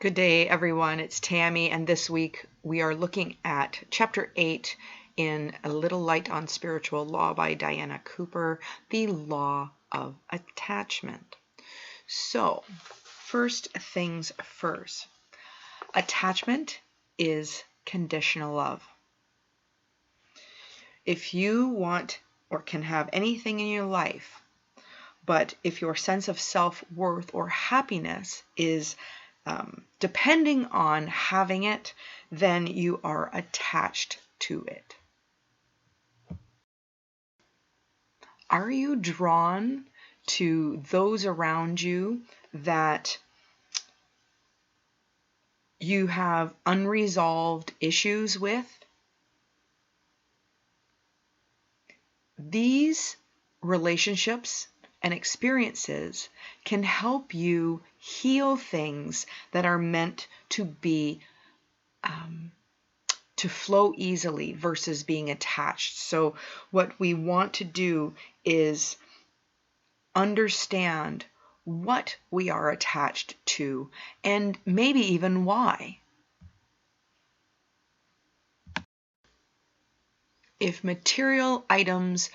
Good day, everyone. It's Tammy, and this week we are looking at Chapter 8 in A Little Light on Spiritual Law by Diana Cooper, the Law of Attachment. So, first things first. Attachment is conditional love. If you want or can have anything in your life, but if your sense of self-worth or happiness is depending on having it, then you are attached to it. Are you drawn to those around you that you have unresolved issues with? These relationships and experiences can help you heal things that are meant to be to flow easily versus being attached. So what we want to do is understand what we are attached to and maybe even why. If material items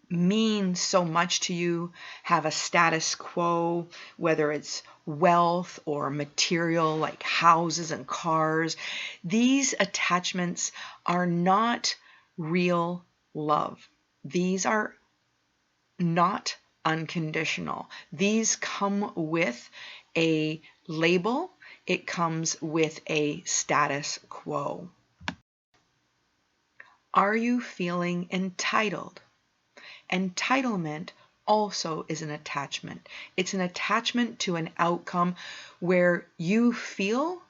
mean so much to you, have a status quo, whether it's wealth or material like houses and cars, these attachments are not real love. These are not unconditional. These come with a label. It comes with a status quo. Are you feeling entitled? Entitlement also is an attachment. It's an attachment to an outcome where you feel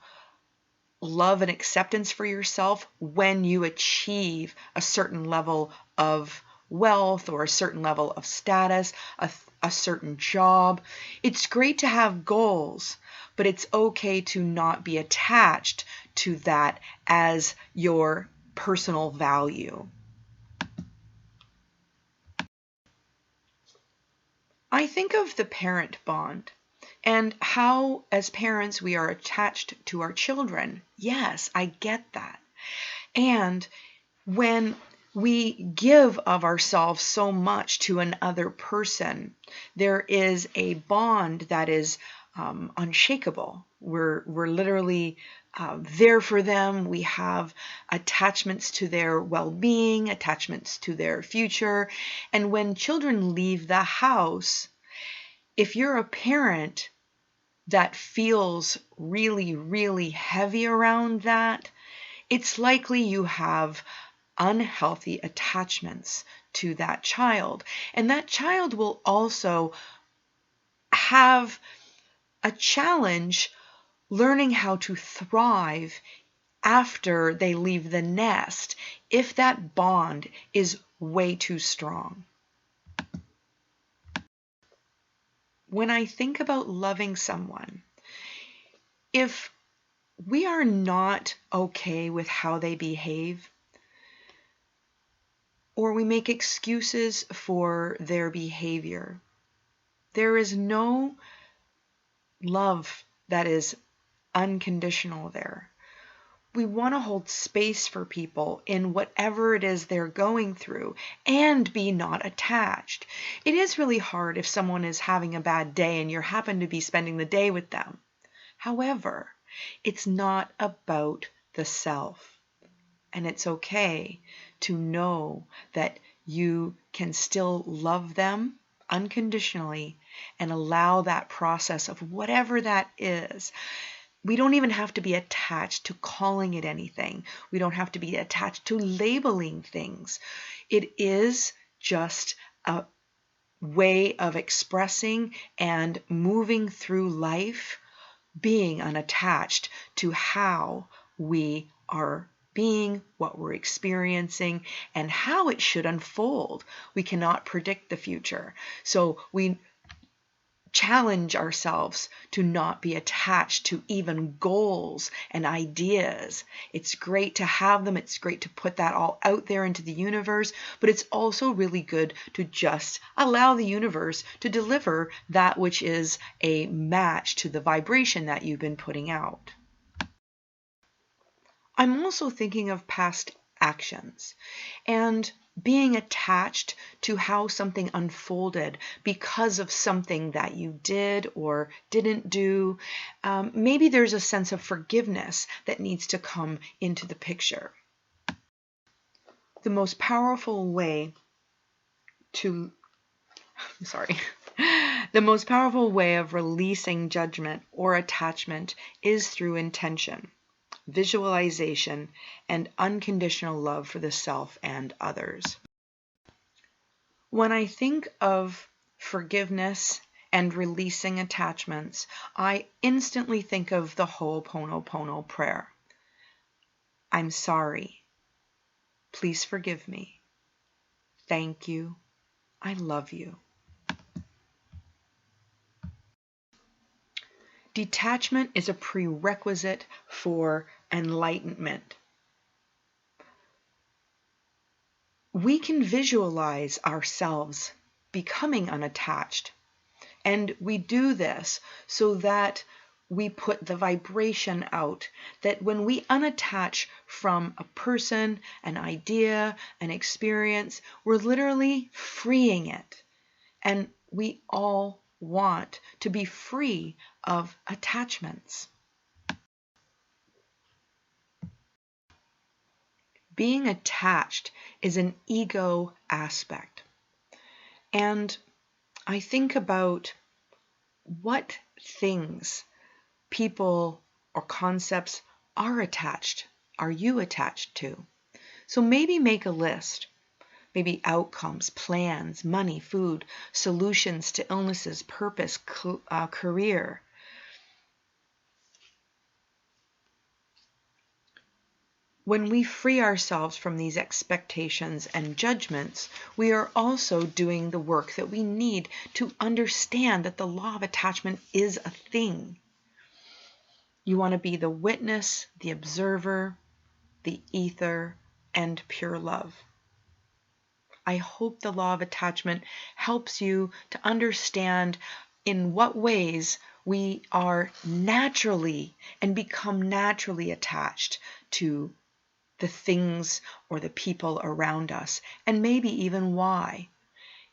love and acceptance for yourself when you achieve a certain level of wealth or a certain level of status, a certain job. It's great to have goals, but it's okay to not be attached to that as your personal value. I think of the parent bond and how, as parents, we are attached to our children. Yes, I get that. And when we give of ourselves so much to another person, there is a bond that is unshakable. We're literally there for them. We have attachments to their well-being, attachments to their future. And when children leave the house, if you're a parent that feels really, really heavy around that, it's likely you have unhealthy attachments to that child. And that child will also have a challenge learning how to thrive after they leave the nest if that bond is way too strong. When I think about loving someone, if we are not okay with how they behave, or we make excuses for their behavior, there is no love that is unconditional there. We want to hold space for people in whatever it is they're going through and be not attached. It is really hard if someone is having a bad day and you happen to be spending the day with them. However, it's not about the self. And it's okay to know that you can still love them unconditionally and allow that process of whatever that is. We don't even have to be attached to calling it anything. We don't have to be attached to labeling things. It is just a way of expressing and moving through life, being unattached to how we are being, what we're experiencing, and how it should unfold. We cannot predict the future. So we challenge ourselves to not be attached to even goals and ideas. It's great to have them. It's great to put that all out there into the universe, but it's also really good to just allow the universe to deliver that which is a match to the vibration that you've been putting out. I'm also thinking of past actions and being attached to how something unfolded because of something that you did or didn't do. Maybe there's a sense of forgiveness that needs to come into the picture. The most powerful way to, the most powerful way of releasing judgment or attachment is through intention, visualization, and unconditional love for the self and others. When I think of forgiveness and releasing attachments, I instantly think of the Ho'oponopono prayer. I'm sorry. Please forgive me. Thank you. I love you. Detachment is a prerequisite for enlightenment. We can visualize ourselves becoming unattached, and we do this so that we put the vibration out, that when we unattach from a person, an idea, an experience, we're literally freeing it. And we all want to be free of attachments. Being attached is an ego aspect. And I think about what things, people, or concepts are you attached to? So maybe make a list. Maybe outcomes, plans, money, food, solutions to illnesses, purpose, career. When we free ourselves from these expectations and judgments, we are also doing the work that we need to understand that the law of attachment is a thing. You want to be the witness, the observer, the ether, and pure love. I hope the law of attachment helps you to understand in what ways we are naturally and become naturally attached to the things or the people around us, and maybe even why.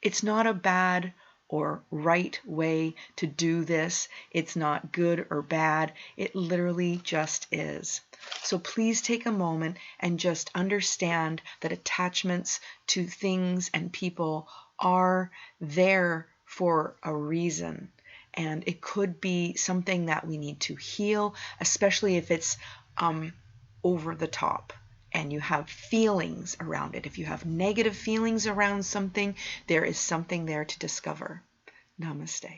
It's not a bad or right way to do this. It's not good or bad. It literally just is. So please take a moment and just understand that attachments to things and people are there for a reason. And it could be something that we need to heal, especially if it's over the top and you have feelings around it. If you have negative feelings around something, there is something there to discover. Namaste.